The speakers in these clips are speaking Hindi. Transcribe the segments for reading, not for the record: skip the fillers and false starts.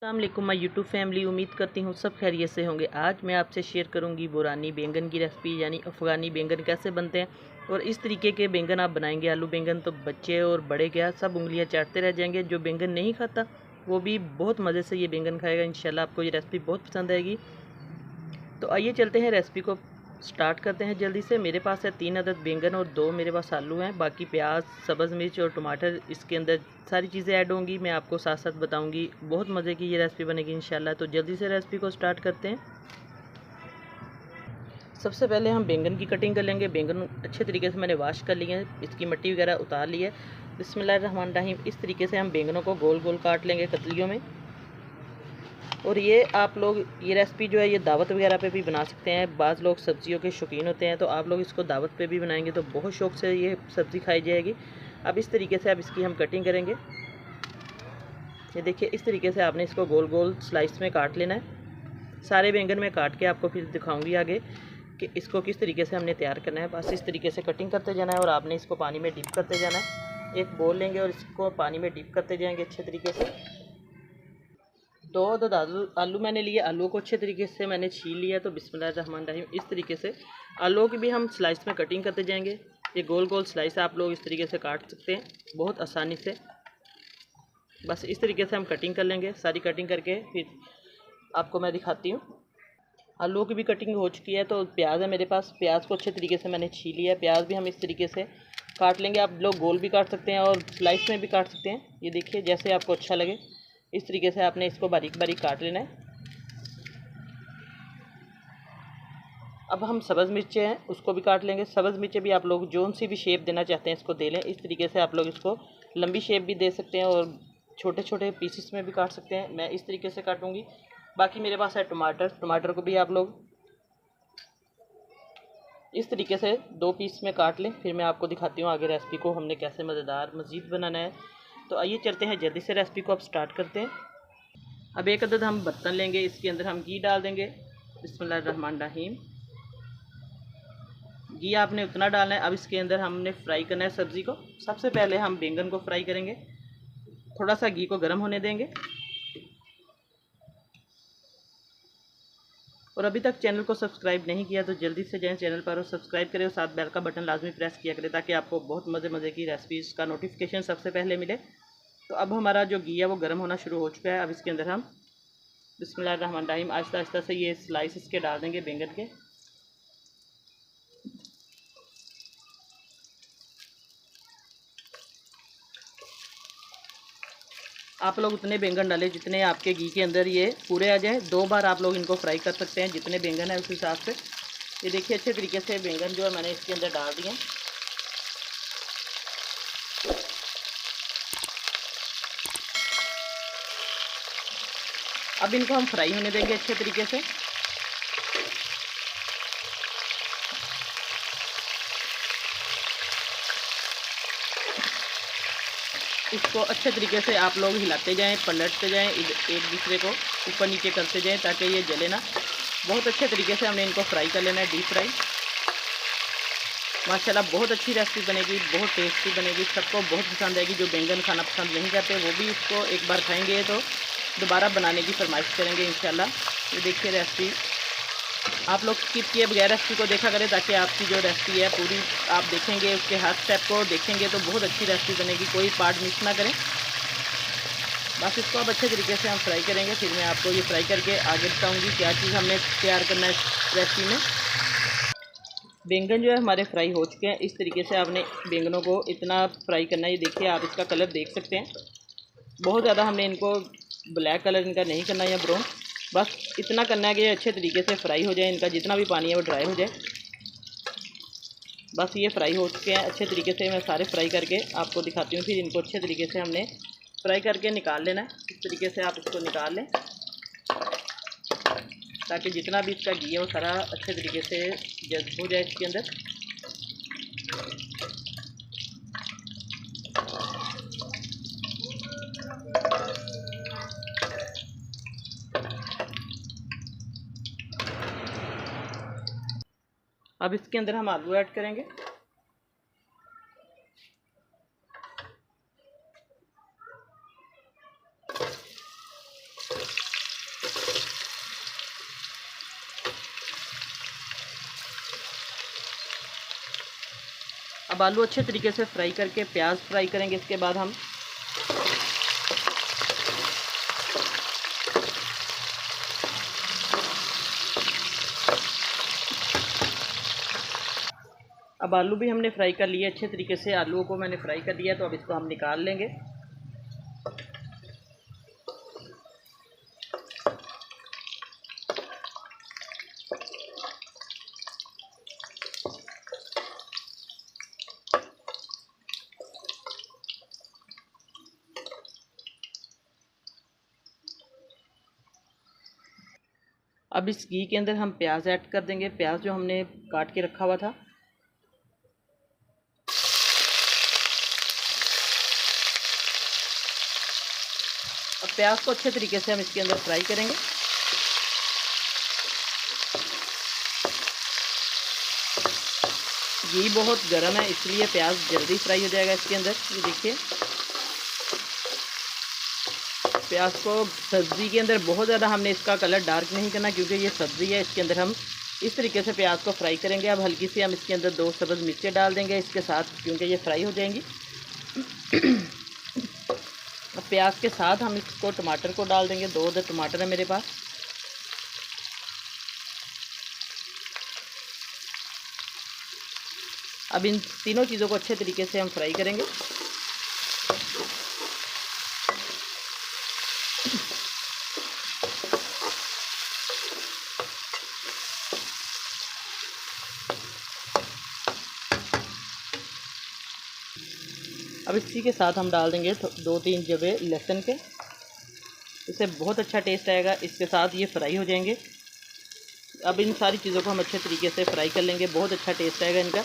अस्सलाम वालेकुम माय यूट्यूब फैमिली। उम्मीद करती हूँ सब खैरियत से होंगे। आज मैं आपसे शेयर करूँगी बोरानी बैंगन की रेसिपी, यानी अफ़गानी बैंगन कैसे बनते हैं। और इस तरीके के बैंगन आप बनाएंगे, आलू बैंगन, तो बच्चे और बड़े क्या सब उंगलियां चाटते रह जाएंगे। जो बैंगन नहीं खाता वो भी बहुत मज़े से ये बैंगन खाएगा। इंशाल्लाह आपको ये रेसिपी बहुत पसंद आएगी। तो आइए चलते हैं, रेसिपी को स्टार्ट करते हैं जल्दी से। मेरे पास है 3 अदद बैंगन और 2 मेरे पास आलू हैं। बाकी प्याज, सब्ज़ मिर्च और टमाटर, इसके अंदर सारी चीज़ें ऐड होंगी। मैं आपको साथ साथ बताऊंगी। बहुत मज़े की ये रेसिपी बनेगी इंशाल्लाह। तो जल्दी से रेसिपी को स्टार्ट करते हैं। सबसे पहले हम बैंगन की कटिंग कर लेंगे। बैंगन अच्छे तरीके से मैंने वॉश कर लिए हैं, इसकी मिट्टी वगैरह उतार ली है। बिस्मिल्लाहिर्रहमानिर्रहीम। इस तरीके से हम बैंगनों को गोल गोल काट लेंगे कतलियों में। और ये आप लोग ये रेसिपी जो है ये दावत वगैरह पे भी बना सकते हैं। बाज़ लोग सब्जियों के शौकीन होते हैं, तो आप लोग इसको दावत पे भी बनाएंगे तो बहुत शौक़ से ये सब्ज़ी खाई जाएगी। अब इस तरीके से अब इसकी हम कटिंग करेंगे। ये देखिए, इस तरीके से आपने इसको गोल गोल स्लाइस में काट लेना है। सारे बैंगन में काट के आपको फिर दिखाऊंगी आगे कि इसको किस तरीके से हमने तैयार करना है। बस इस तरीके से कटिंग करते जाना है और आपने इसको पानी में डिप करते जाना है। एक बोल लेंगे और इसको पानी में डिप करते जाएंगे अच्छे तरीके से। 2 अदद आलू मैंने लिए। आलू को अच्छे तरीके से मैंने छील लिया। तो बिस्मिल्लाहिर्रहमानिर्रहीम। इस तरीके से आलूओं की भी हम स्लाइस में कटिंग करते जाएंगे। ये गोल गोल स्लाइस आप लोग इस तरीके से काट सकते हैं बहुत आसानी से। बस इस तरीके से हम कटिंग कर लेंगे। सारी कटिंग करके फिर आपको मैं दिखाती हूँ। आलूओं की भी कटिंग हो चुकी है। तो प्याज है मेरे पास, प्याज को अच्छे तरीके से मैंने छील लिया है। प्याज भी हम इस तरीके से काट लेंगे। आप लोग गोल भी काट सकते हैं और स्लाइस में भी काट सकते हैं। ये देखिए, जैसे आपको अच्छा लगे इस तरीके से आपने इसको बारीक बारीक काट लेना है। अब हम सब्ज़ मिर्चें हैं उसको भी काट लेंगे। सब्ज़ मिर्चें भी आप लोग जोन सी भी शेप देना चाहते हैं इसको दे लें। इस तरीके से आप लोग इसको लंबी शेप भी दे सकते हैं और छोटे छोटे पीसेस में भी काट सकते हैं। मैं इस तरीके से काटूंगी। बाकी मेरे पास है टमाटर, टमाटर को भी आप लोग इस तरीके से 2 पीस में काट लें। फिर मैं आपको दिखाती हूँ आगे रेसिपी को हमने कैसे मज़ेदार मज़ीद बनाना है। तो आइए चलते हैं, जल्दी से रेसिपी को अब स्टार्ट करते हैं। अब एक अदद हम बर्तन लेंगे, इसके अंदर हम घी डाल देंगे। बिस्मिल्लाहिर्रहमानिर्रहीम। घी आपने उतना डालना है। अब इसके अंदर हमने फ्राई करना है सब्ज़ी को। सबसे पहले हम बैंगन को फ्राई करेंगे। थोड़ा सा घी को गर्म होने देंगे। और अभी तक चैनल को सब्सक्राइब नहीं किया तो जल्दी से जाएं चैनल पर और सब्सक्राइब करें, और साथ बेल का बटन लाजमी प्रेस किया करें ताकि आपको बहुत मज़े की रेसिपीज़ का नोटिफिकेशन सबसे पहले मिले। तो अब हमारा जो घी है वो गर्म होना शुरू हो चुका है। अब इसके अंदर हम बिस्मिल्लाहिर्रहमानिर्रहीम आहिस्ता आहिस्ता से ये स्लाइस इसके डाल देंगे बैंगन के। आप लोग उतने बैंगन डालें जितने आपके घी के अंदर ये पूरे आ जाए। 2 बार आप लोग इनको फ्राई कर सकते हैं जितने बैंगन है उस हिसाब से। ये देखिए, अच्छे तरीके से बैंगन जो है मैंने इसके अंदर डाल दिए। अब इनको हम फ्राई होने देंगे अच्छे तरीके से। इसको अच्छे तरीके से आप लोग हिलाते जाएं, पलटते जाएं, एक दूसरे को ऊपर नीचे करते जाएं ताकि ये जले ना। बहुत अच्छे तरीके से हमने इनको फ्राई कर लेना है, डीप फ्राई। माशाल्लाह बहुत अच्छी रेसिपी बनेगी, बहुत टेस्टी बनेगी, सबको बहुत पसंद आएगी। जो बैंगन खाना पसंद नहीं करते वो भी इसको एक बार खाएंगे तो दोबारा बनाने की फरमाइश करेंगे इंशाल्लाह। ये देखिए रेसिपी, आप लोग स्किप किए बगैर रेसिपी को देखा करें ताकि आपकी जो रेसिपी है पूरी आप देखेंगे, उसके हर स्टेप को देखेंगे तो बहुत अच्छी रेसिपी बनेगी। कोई पार्ट मिस ना करें। बस इसको अब अच्छे तरीके से हम फ्राई करेंगे। फिर मैं आपको ये फ्राई करके आगे बताऊंगी क्या चीज़ हमने तैयार करना है इस रेसिपी में। बैंगन जो है हमारे फ्राई हो चुके हैं। इस तरीके से आपने बैंगनों को इतना फ्राई करना है। ये देखिए, आप इसका कलर देख सकते हैं। बहुत ज़्यादा हमने इनको ब्लैक कलर इनका नहीं करना या ब्राउन, बस इतना करना है कि ये अच्छे तरीके से फ्राई हो जाए। इनका जितना भी पानी है वो ड्राई हो जाए। बस ये फ्राई हो चुके हैं अच्छे तरीके से। मैं सारे फ्राई करके आपको दिखाती हूँ। फिर इनको अच्छे तरीके से हमने फ्राई करके निकाल लेना है। इस तरीके से आप इसको निकाल लें ताकि जितना भी इसका घी है वो सारा अच्छे तरीके से जज्ब हो जाए इसके अंदर। अब इसके अंदर हम आलू ऐड करेंगे। अब आलू अच्छे तरीके से फ्राई करके प्याज फ्राई करेंगे। इसके बाद हम अब आलू भी हमने फ्राई कर लिए अच्छे तरीके से, आलूओं को मैंने फ्राई कर लिया। तो अब इसको हम निकाल लेंगे। अब इस घी के अंदर हम प्याज ऐड कर देंगे, प्याज जो हमने काट के रखा हुआ था। अब प्याज को अच्छे तरीके से हम इसके अंदर फ्राई करेंगे। घी बहुत गर्म है इसलिए प्याज जल्दी फ्राई हो जाएगा इसके अंदर। ये देखिए, प्याज को सब्ज़ी के अंदर बहुत ज़्यादा हमने इसका कलर डार्क नहीं करना, क्योंकि ये सब्ज़ी है। इसके अंदर हम इस तरीके से प्याज को फ्राई करेंगे। अब हल्की सी हम इसके अंदर 2 सब्ज़ मिर्चें डाल देंगे इसके साथ, क्योंकि ये फ्राई हो जाएंगी। अब प्याज के साथ हम इसको टमाटर को डाल देंगे। 2 अदर टमाटर है मेरे पास। अब इन तीनों चीज़ों को अच्छे तरीके से हम फ्राई करेंगे। अब इसी के साथ हम डाल देंगे 2-3 जवे लहसुन के, इससे बहुत अच्छा टेस्ट आएगा। इसके साथ ये फ्राई हो जाएंगे। अब इन सारी चीज़ों को हम अच्छे तरीके से फ्राई कर लेंगे, बहुत अच्छा टेस्ट आएगा इनका।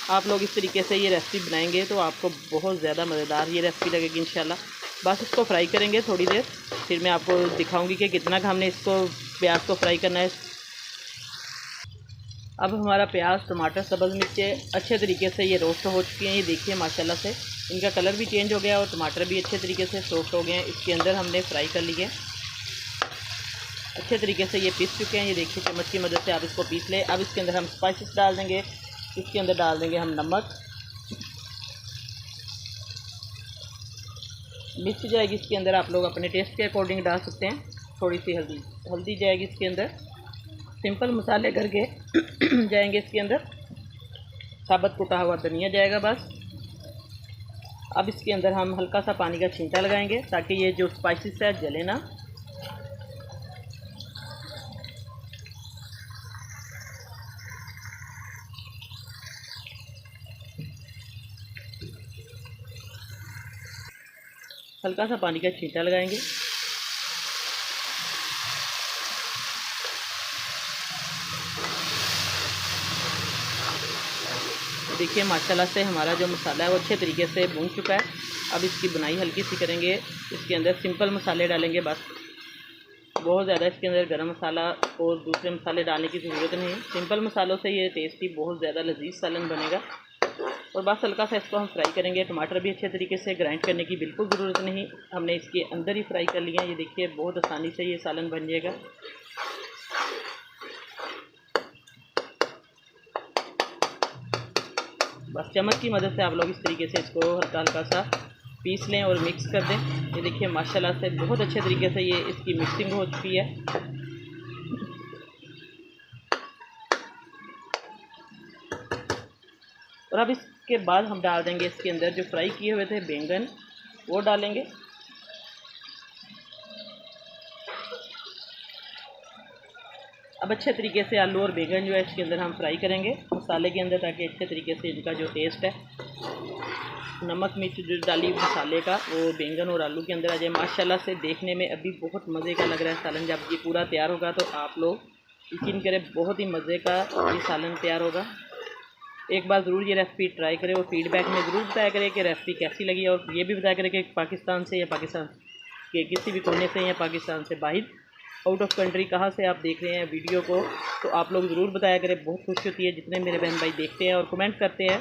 आप लोग इस तरीके से ये रेसिपी बनाएंगे तो आपको बहुत ज़्यादा मज़ेदार ये रेसिपी लगेगी इंशाल्लाह। बस इसको फ्राई करेंगे थोड़ी देर, फिर मैं आपको दिखाऊंगी कि कितना हमने इसको प्याज को फ्राई करना है। अब हमारा प्याज, टमाटर, सब्ज़ मिर्चें अच्छे तरीके से ये रोस्ट हो चुकी हैं। ये देखिए माशाल्लाह से इनका कलर भी चेंज हो गया और टमाटर भी अच्छे तरीके से सॉफ्ट हो गए हैं। इसके अंदर हमने फ्राई कर लिए, अच्छे तरीके से ये पीस चुके हैं। ये देखिए चम्मच की मदद से आप इसको पीस लें। अब इसके अंदर हम स्पाइसेस डाल देंगे। इसके अंदर डाल देंगे हम नमक, मिर्च जाएगी इसके अंदर, आप लोग अपने टेस्ट के अकॉर्डिंग डाल सकते हैं। थोड़ी सी हल्दी जाएगी इसके अंदर। सिंपल मसाले करके जाएंगे इसके अंदर। साबुत कुटा हुआ धनिया जाएगा बस। अब इसके अंदर हम हल्का सा पानी का छींटा लगाएंगे ताकि ये जो स्पाइसेस है जले ना। हल्का सा पानी का छींटा लगाएंगे। देखिए माशाल्लाह से हमारा जो मसाला है वो अच्छे तरीके से भून चुका है। अब इसकी बुनाई हल्की सी करेंगे। इसके अंदर सिंपल मसाले डालेंगे बस, बहुत ज़्यादा इसके अंदर गरम मसाला और दूसरे मसाले डालने की ज़रूरत नहीं है। सिंपल मसालों से ये टेस्टी बहुत ज़्यादा लजीज सालन बनेगा। और बस हल्का सा इसको हम फ्राई करेंगे। टमाटर भी अच्छे तरीके से ग्राइंड करने की बिल्कुल ज़रूरत नहीं, हमने इसके अंदर ही फ्राई कर लिया है। ये देखिए बहुत आसानी से ये सालन बन जाएगा। बस चम्मच की मदद से आप लोग इस तरीके से इसको हल्का हल्का सा पीस लें और मिक्स कर दें। ये देखिए माशाल्लाह से बहुत अच्छे तरीके से ये इसकी मिक्सिंग हो चुकी है। और अब इसके बाद हम डाल देंगे इसके अंदर जो फ्राई किए हुए थे बैंगन, वो डालेंगे। अब अच्छे तरीके से आलू और बैंगन जो है इसके अंदर हम फ्राई करेंगे मसाले के अंदर, ताकि अच्छे तरीके से इनका जो टेस्ट है, नमक मिर्च जो डाली मसाले का, वो बैंगन और आलू के अंदर आ जाए। माशाल्लाह से देखने में अभी बहुत मज़े का लग रहा है सालन। जब ये पूरा तैयार होगा तो आप लोग यकीन करें बहुत ही मज़े का ये सालन तैयार होगा। एक बार ज़रूर ये रेसिपी ट्राई करें और फीडबैक में ज़रूर बताया करें कि रेसिपी कैसी लगी, और ये भी बताया करें कि पाकिस्तान से या पाकिस्तान के किसी भी कोने से या पाकिस्तान से बाहर आउट ऑफ कंट्री कहाँ से आप देख रहे हैं वीडियो को, तो आप लोग ज़रूर बताया करें। बहुत खुशी होती है जितने मेरे बहन भाई देखते हैं और कमेंट करते हैं,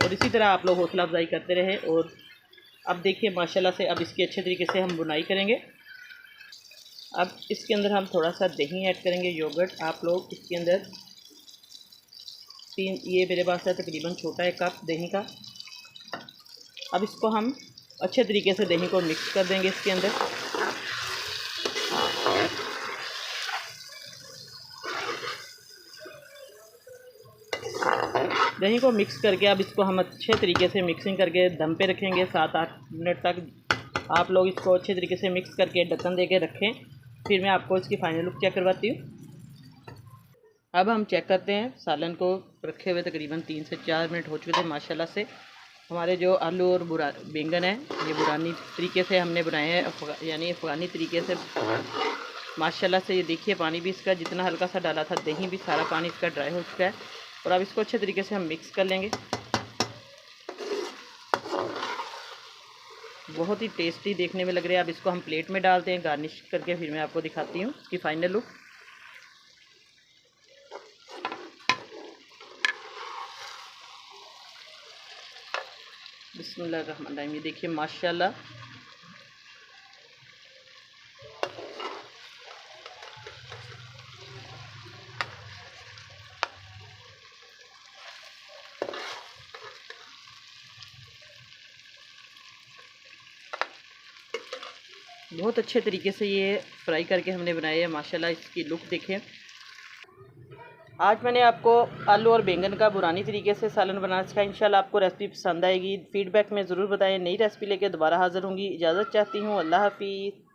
और इसी तरह आप लोग हौसला अफजाई करते रहे। और अब देखिए माशाल्लाह से अब इसकी अच्छे तरीके से हम बुनाई करेंगे। अब इसके अंदर हम थोड़ा सा दही ऐड करेंगे, योगर्ट। आप लोग इसके अंदर ये मेरे पास है तकरीबन छोटा 1 कप दही का। अब इसको हम अच्छे तरीके से दही को मिक्स कर देंगे इसके अंदर। दही को मिक्स करके अब इसको हम अच्छे तरीके से मिक्सिंग करके दम पे रखेंगे 7-8 मिनट तक। आप लोग इसको अच्छे तरीके से मिक्स करके ढक्कन दे के रखें। फिर मैं आपको इसकी फाइनल लुक चेक करवाती हूँ। अब हम चेक करते हैं। सालन को रखे हुए तकरीबन 3 से 4 मिनट हो चुके थे माशाल्लाह से। हमारे जो आलू और बैंगन है ये बुरानी तरीके से हमने बनाए हैं, यानी अफ़गानी तरीके से माशाल्लाह से। ये देखिए पानी भी इसका जितना हल्का सा डाला था, दही भी सारा पानी इसका ड्राई हो चुका है। और अब इसको अच्छे तरीके से हम मिक्स कर लेंगे। बहुत ही टेस्टी देखने में लग रहा है। अब इसको हम प्लेट में डालते हैं गार्निश करके, फिर मैं आपको दिखाती हूँ इसकी फाइनल लुक। बिस्मिल्लाहिर्रहमानिर्रहीम। ये देखिए माशाल्लाह बहुत अच्छे तरीके से ये फ्राई करके हमने बनाया है माशाल्लाह। इसकी लुक देखें। आज मैंने आपको आलू और बैंगन का बुरानी तरीके से सालन बनाना सिखाया। इंशाल्लाह आपको रेसिपी पसंद आएगी। फीडबैक में ज़रूर बताएं। नई रेसिपी लेके दोबारा हाज़िर होंगी। इजाज़त चाहती हूँ। अल्लाह हाफिज़।